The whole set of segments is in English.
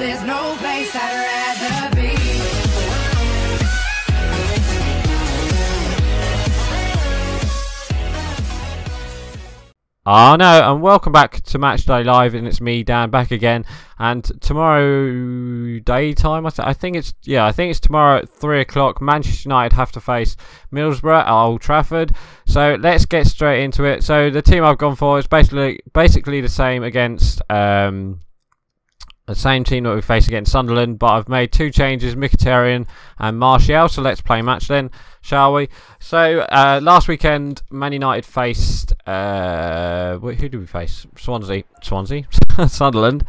There's no place I'd rather be. Oh no, and welcome back to Matchday Live, and it's me, Dan, back again. And tomorrow daytime, I think it's tomorrow at 3 o'clock. Manchester United have to face Middlesborough at Old Trafford. So let's get straight into it. So the team I've gone for is basically the same against the same team that we faced against Sunderland, but I've made two changes, Mkhitaryan and Martial. So let's play match then, shall we? So last weekend, Man United faced who did we face? Swansea, Sunderland,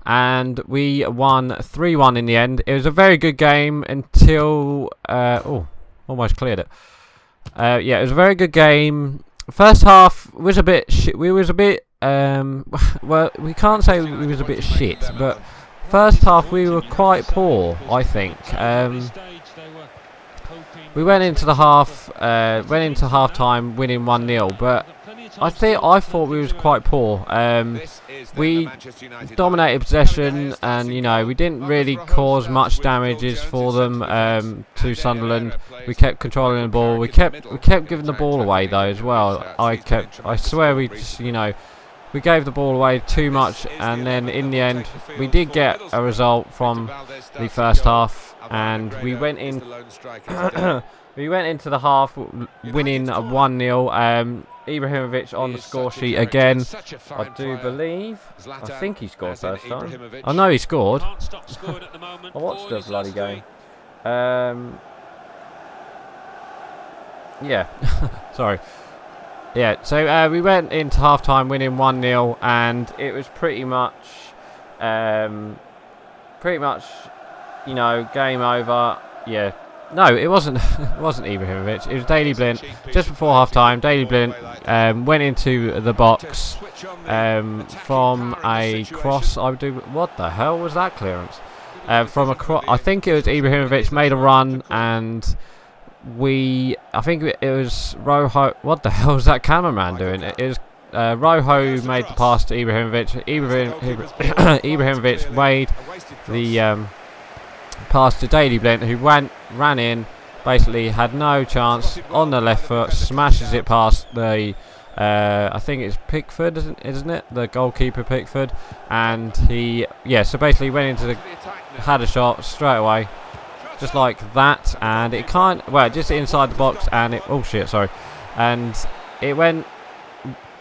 and we won 3-1 in the end. It was a very good game until almost cleared it. Yeah, it was a very good game. First half was a bit well, we can't say we was a bit shit, but first half we were quite poor, I think. We went into half time winning 1-0, but I thought we was quite poor. We dominated possession, and we didn't really cause much damages for them to Sunderland. We kept controlling the ball. We kept giving the ball away though as well. I swear we just, we gave the ball away too much, and then in the end we did get a result from the first half, and we went in we went into the half winning a 1-0. Ibrahimovic on the score sheet again, I do believe. I think he scored first time. I know he scored. I watched the bloody game. Yeah, sorry. Yeah, so we went into half-time winning 1-0, and it was pretty much, game over. Yeah, no, it wasn't. It wasn't Ibrahimovic. It was Daley Blind. Just before half-time, Daley Blind went into the box from a cross. What the hell was that clearance? From a cross, I think it was Ibrahimovic made a run, and I think it was Rojo. What the hell was that cameraman doing? It was Rojo made the pass to Ibrahimovic. Ibrahimovic made the pass to Daley Blind, who ran in, basically had no chance on the left foot, smashes it past the I think it's Pickford, isn't it? The goalkeeper Pickford, and so basically went into had a shot straight away. Just like that, and it just inside the box, and and it went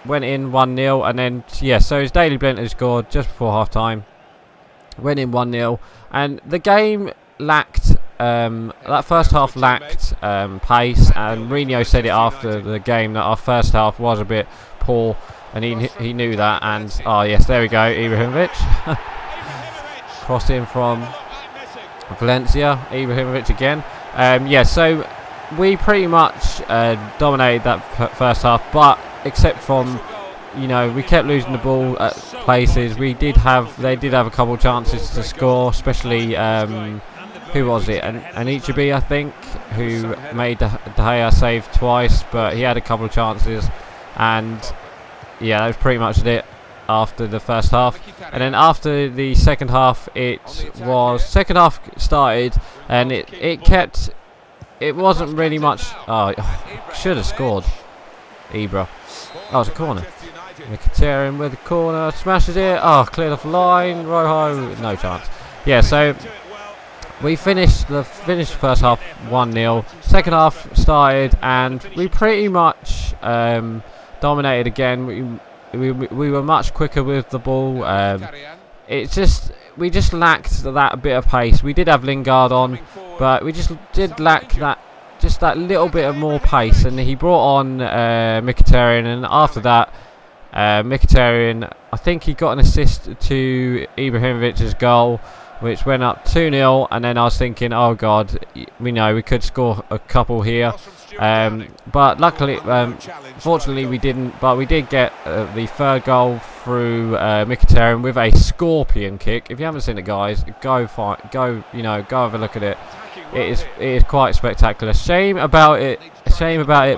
in 1-0, and then so it's Daley Blind who scored just before half time, went in 1-0, and the game lacked that first half lacked pace, and Mourinho said it after the game that our first half was a bit poor, and he knew that, and there we go, Ibrahimovic crossed in from Valencia, Ibrahimovic again. So we pretty much dominated that first half, but except from we kept losing the ball at places. They did have a couple of chances to score, especially who was it? And Ichibi, I think, who made De Gea save twice, but he had a couple of chances, and that was pretty much it after the first half. And then after the second half, second half started, and it wasn't really much. Should have scored. Ibra. Oh, it's a corner. Mkhitaryan with the corner, smashes it. Cleared off the line. Rojo, no chance. Yeah, so we finished the first half 1-0. Second half started, and we pretty much dominated again. We were much quicker with the ball. We just lacked that bit of pace. We did have Lingard on, but we just did lack that little bit of more pace. And he brought on Mkhitaryan, and after that, Mkhitaryan, I think he got an assist to Ibrahimovic's goal, which went up 2-0. And then I was thinking, oh god, we could score a couple here. But luckily, fortunately we didn't, but we did get the third goal through Mkhitaryan with a scorpion kick. If you haven't seen it, guys, go have a look at it. It is quite spectacular. Shame about it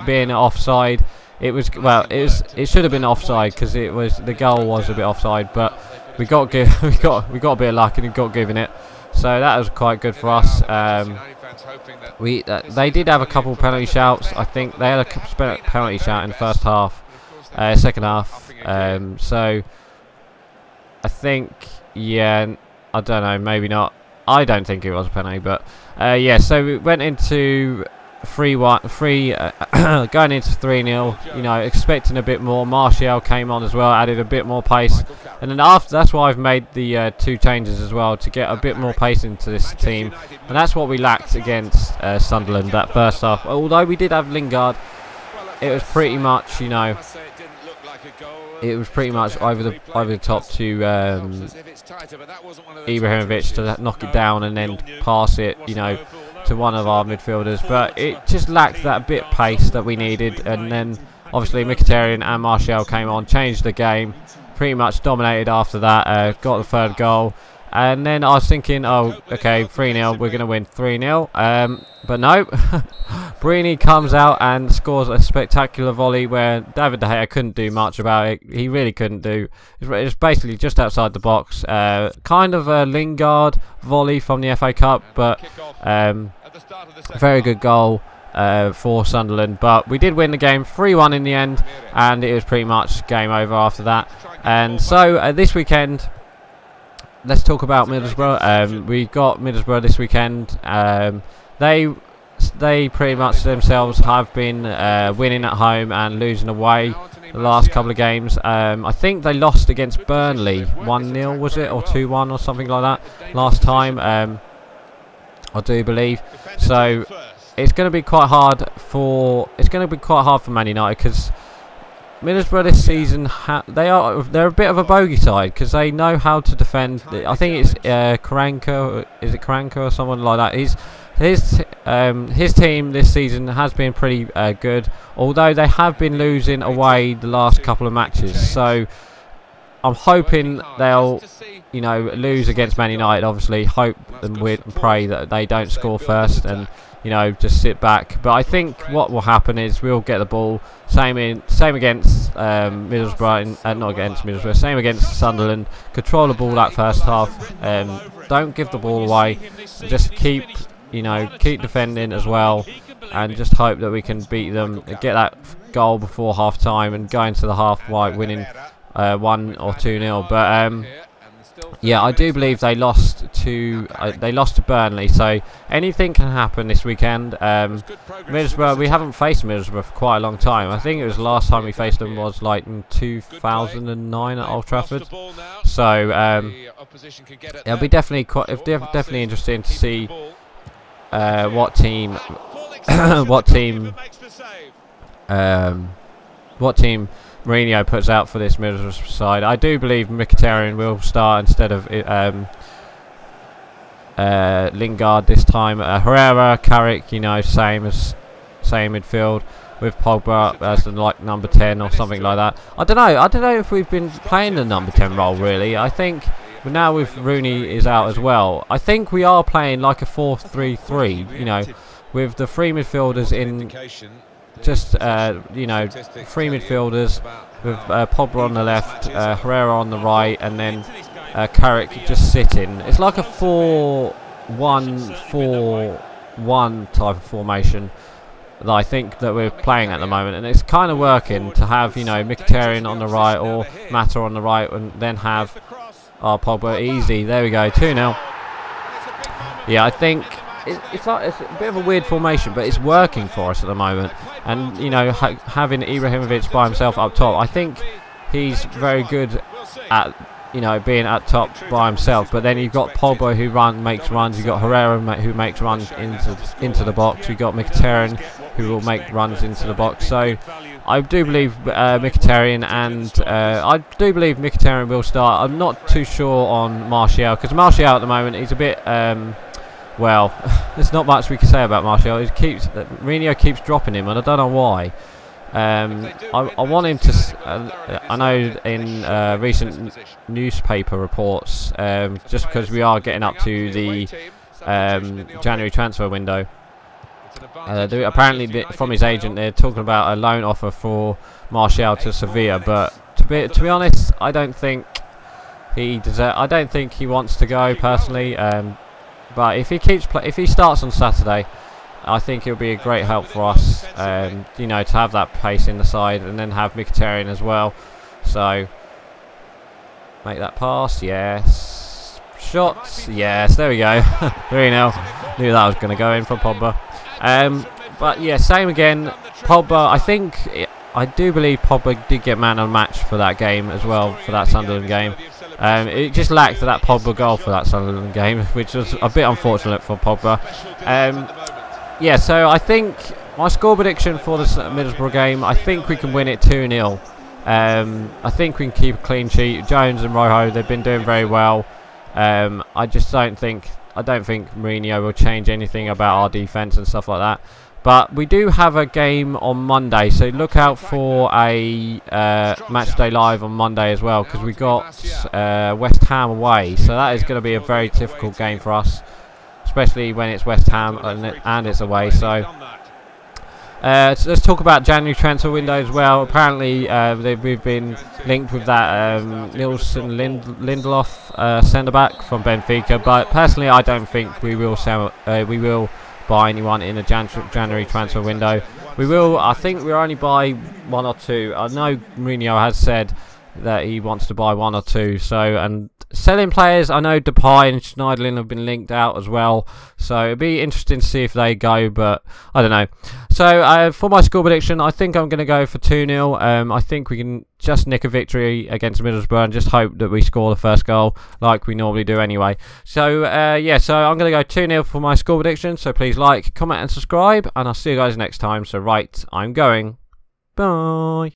being offside. It should have been offside, because the goal was a bit offside, but we got a bit of luck and got given it. So that was quite good for us. They did have a couple of penalty shouts. I think they had a penalty shout in the first half, second half. So I think, yeah, I don't know, maybe not. I don't think it was a penalty, but yeah. So we went into 3-1, going into 3-0. You know, expecting a bit more. Martial came on as well, added a bit more pace, and then after that's why I've made the 2 changes as well, to get a bit more pace into this team, and that's what we lacked against Sunderland that first half. Although we did have Lingard, it was pretty much, you know, it was pretty much over the top to Ibrahimovic to knock it down and then pass it, you know, to one of our midfielders. But it just lacked that bit of pace that we needed. And then obviously Mkhitaryan and Martial came on, changed the game, pretty much dominated after that. Got the 3rd goal. And then I was thinking, oh, okay, 3-0, we're going to win 3-0. But no, Brini comes out and scores a spectacular volley where David De Gea couldn't do much about it. He really couldn't do. It was basically just outside the box. Kind of a Lingard volley from the FA Cup, but very good goal for Sunderland. But we did win the game 3-1 in the end, and it was pretty much game over after that. And so this weekend, let's talk about Middlesbrough. We've got Middlesbrough this weekend. They pretty much themselves have been winning at home and losing away the last couple of games. I think they lost against Burnley 1-0, was it, or 2-1 or something like that last time. I do believe. So it's going to be quite hard for Man United, because Middlesbrough this season, they're a bit of a bogey side, because they know how to defend. I think it's Karanka, is it Karanka or someone like that? His team this season has been pretty good, although they have been losing away the last couple of matches. So I'm hoping they'll, you know, lose against Man United. Obviously, hope and pray that they don't score first and, you know, just sit back. But I think what will happen is we'll get the ball. Same against Middlesbrough, not against Middlesbrough. Same against Sunderland. Control the ball that first half. Don't give the ball away. Just keep defending as well, and just hope that we can beat them, get that goal before half time, and go into the half white winning 1 or 2-0. But yeah, I do believe they lost to Burnley, so anything can happen this weekend. Middlesbrough, we haven't faced Middlesbrough for quite a long time. I think it was the last time we faced them was like in 2009 at Old Trafford. So it'll be definitely interesting to see what team Mourinho puts out for this Middlesbrough side. I do believe Mkhitaryan will start instead of Lingard this time. Herrera, Carrick, you know, same midfield with Pogba as the number 10 or something like that. I don't know if we've been playing the number 10 role really. I think now with Rooney is out as well, I think we are playing like a 4-3-3, you know, with the 3 midfielders in. Just you know, 3 midfielders with Pogba on the left, Herrera on the right, and then Carrick just sitting. It's like a 4-1-4-1 type of formation that I think that we're playing at the moment, and it's kind of working to have, you know, Mkhitaryan on the right or Mata on the right, and then have Pogba easy. There we go, 2-0. Yeah, I think it's a bit of a weird formation, but it's working for us at the moment. And, you know, having Ibrahimovic by himself up top, I think he's very good at, you know, being at top by himself. But then you've got Pogba who makes runs. You've got Herrera who makes runs into the box. You've got Mkhitaryan who will make runs into the box. So I do believe Mkhitaryan, and I do believe Mkhitaryan will start. I'm not too sure on Martial, because Martial at the moment he's a bit well, there's not much we can say about Martial. Mourinho keeps dropping him, and I don't know why. I want him to. I know in recent newspaper reports, just because we are getting up to the January transfer window, apparently from his agent they're talking about a loan offer for Martial to Sevilla. But to be honest, I don't think I don't think he wants to go personally, but if he starts on Saturday, I think it'll be a great help for us, you know, to have that pace in the side and then have Mkhitaryan as well. So make that pass, yes. Shots, yes. There we go. 3-0. Knew that was going to go in for Pogba. But yeah, same again. Pogba, I do believe Pogba did get man of the match for that game as well, for that Sunderland game. It just lacked that Pogba goal for that Sunderland game, which was a bit unfortunate for Pogba. Yeah, so I think my score prediction for the Middlesbrough game, I think we can win it 2-0. I think we can keep a clean sheet. Jones and Rojo, they've been doing very well. I don't think Mourinho will change anything about our defence and stuff like that. But we do have a game on Monday, so look out for a match day live on Monday as well, because we got West Ham away. So that is going to be a very difficult game for us, especially when it's West Ham and it's away. So let's talk about January transfer window as well. Apparently we've been linked with that Nielsen Lindelof centre back from Benfica, but personally I don't think we will buy anyone in a January transfer window. I think we'll only buy 1 or 2. I know Mourinho has said that he wants to buy 1 or 2. So, and selling players, I know Depay and Schneiderlin have been linked out as well. So it'd be interesting to see if they go, but I don't know. So for my score prediction, I think I'm going to go for 2-0. I think we can just nick a victory against Middlesbrough and just hope that we score the first goal like we normally do anyway. So yeah, so I'm going to go 2-0 for my score prediction. So please like, comment and subscribe, and I'll see you guys next time. So right, I'm going. Bye.